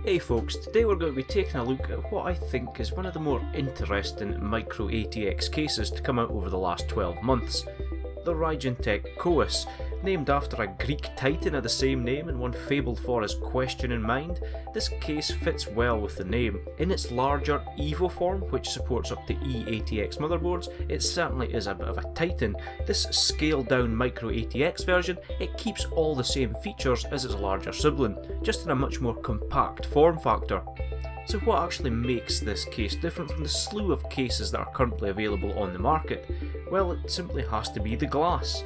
Hey folks, today we're going to be taking a look at what I think is one of the more interesting micro ATX cases to come out over the last 12 months. The Raijintek Coeus. Named after a Greek titan of the same name and one fabled for his question in mind, this case fits well with the name. In its larger EVO form, which supports up to EATX motherboards, it certainly is a bit of a titan. This scaled down micro ATX version, it keeps all the same features as its larger sibling, just in a much more compact form factor. So what actually makes this case different from the slew of cases that are currently available on the market? Well, it simply has to be the glass.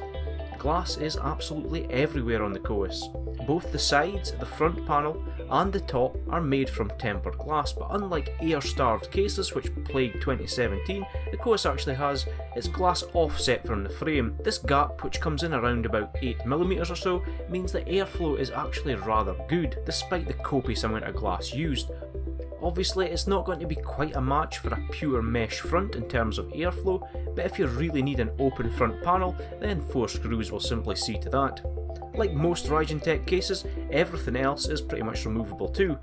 Glass is absolutely everywhere on the Coeus. Both the sides, the front panel and the top are made from tempered glass, but unlike air-starved cases which plagued 2017, the Coeus actually has its glass offset from the frame. This gap, which comes in around about 8mm or so, means that airflow is actually rather good, despite the copious amount of glass used. Obviously, it's not going to be quite a match for a pure mesh front in terms of airflow, but if you really need an open front panel, then 4 screws will simply see to that. Like most Raijintek cases, everything else is pretty much removable too.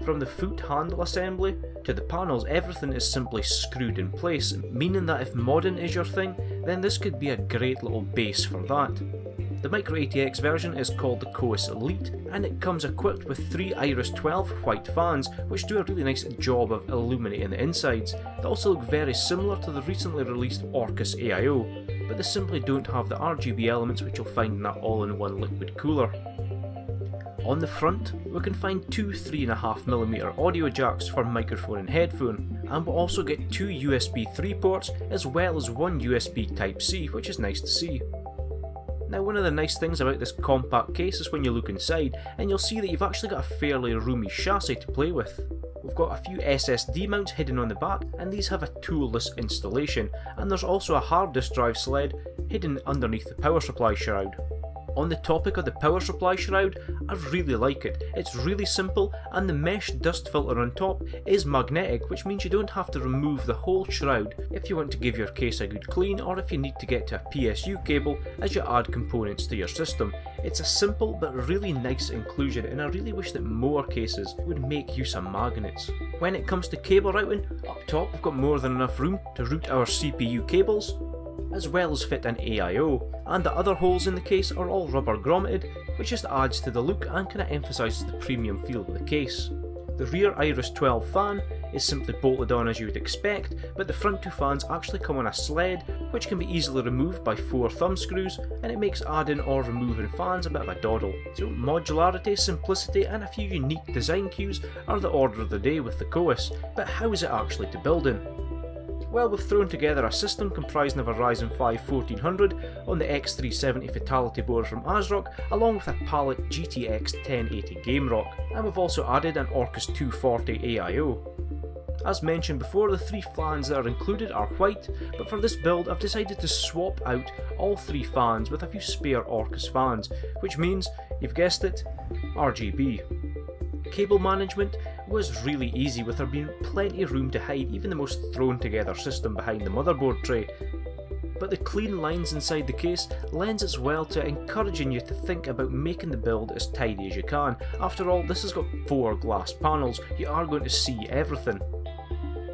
From the foot handle assembly to the panels, everything is simply screwed in place, meaning that if modding is your thing, then this could be a great little base for that. The micro ATX version is called the Coeus Elite, and it comes equipped with 3 Iris 12 white fans, which do a really nice job of illuminating the insides. They also look very similar to the recently released Orcus AIO, but they simply don't have the RGB elements which you'll find in that all-in-one liquid cooler. On the front, we can find 2 3.5mm audio jacks for microphone and headphone, and we'll also get 2 USB 3 ports as well as 1 USB Type-C, which is nice to see. Now, one of the nice things about this compact case is when you look inside and you'll see that you've actually got a fairly roomy chassis to play with. We've got a few SSD mounts hidden on the back, and these have a toolless installation, and there's also a hard disk drive sled hidden underneath the power supply shroud. On the topic of the power supply shroud, I really like it. It's really simple, and the mesh dust filter on top is magnetic, which means you don't have to remove the whole shroud if you want to give your case a good clean, or if you need to get to a PSU cable as you add components to your system. It's a simple but really nice inclusion, and I really wish that more cases would make use of magnets. When it comes to cable routing, up top we've got more than enough room to route our CPU cables, as well as fit an AIO, and the other holes in the case are all rubber grommeted, which just adds to the look and kind of emphasises the premium feel of the case. The rear Iris 12 fan is simply bolted on as you would expect, but the front 2 fans actually come on a sled, which can be easily removed by 4 thumb screws, and it makes adding or removing fans a bit of a doddle. So modularity, simplicity and a few unique design cues are the order of the day with the Coeus, but how is it actually to build in? Well, we've thrown together a system comprising of a Ryzen 5 1400 on the X370 Fatality board from ASRock, along with a Palette GTX 1080 Game Rock, and we've also added an Orcus 240 AIO. As mentioned before, the 3 fans that are included are white, but for this build I've decided to swap out all 3 fans with a few spare Orcus fans, which means, you've guessed it, RGB. Cable management was really easy, with there being plenty of room to hide even the most thrown together system behind the motherboard tray. But the clean lines inside the case lends its well to encouraging you to think about making the build as tidy as you can. After all, this has got 4 glass panels, you are going to see everything.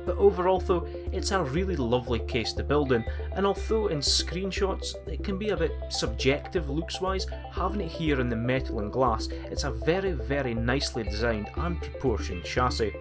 But overall though, it's a really lovely case to build in, and although in screenshots it can be a bit subjective looks wise, having it here in the metal and glass, it's a very nicely designed and proportioned chassis.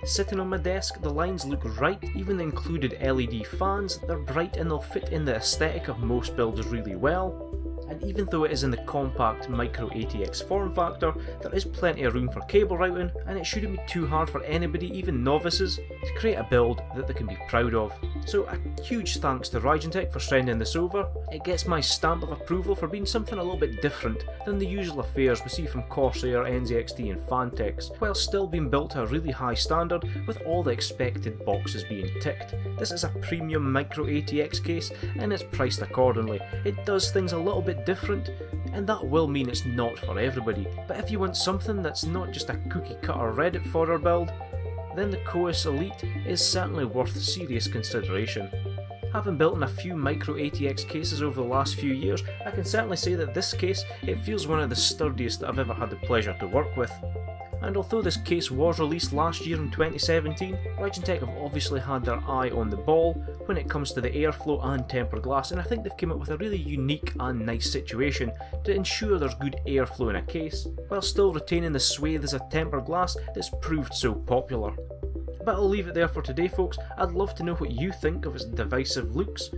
Sitting on my desk, the lines look right, even the included LED fans, they're bright and they'll fit in the aesthetic of most builds really well. And even though it is in the compact micro ATX form factor, there is plenty of room for cable routing, and it shouldn't be too hard for anybody, even novices, to create a build that they can be proud of. So a huge thanks to Raijintek for sending this over. It gets my stamp of approval for being something a little bit different than the usual affairs we see from Corsair, NZXT and Fantex, while still being built to a really high standard with all the expected boxes being ticked. This is a premium micro ATX case and it's priced accordingly. It does things a little bit different, and that will mean it's not for everybody, but if you want something that's not just a cookie cutter Reddit fodder build, then the Coeus Elite is certainly worth serious consideration. Having built in a few micro ATX cases over the last few years, I can certainly say that this case, it feels one of the sturdiest that I've ever had the pleasure to work with. And although this case was released last year in 2017, Raijintek have obviously had their eye on the ball when it comes to the airflow and tempered glass, and I think they've come up with a really unique and nice situation to ensure there's good airflow in a case, while still retaining the swathes of tempered glass that's proved so popular. But I'll leave it there for today, folks. I'd love to know what you think of its divisive looks,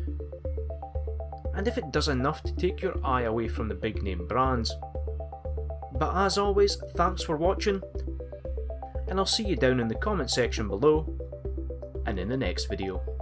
and if it does enough to take your eye away from the big name brands. But as always, thanks for watching, and I'll see you down in the comment section below, and in the next video.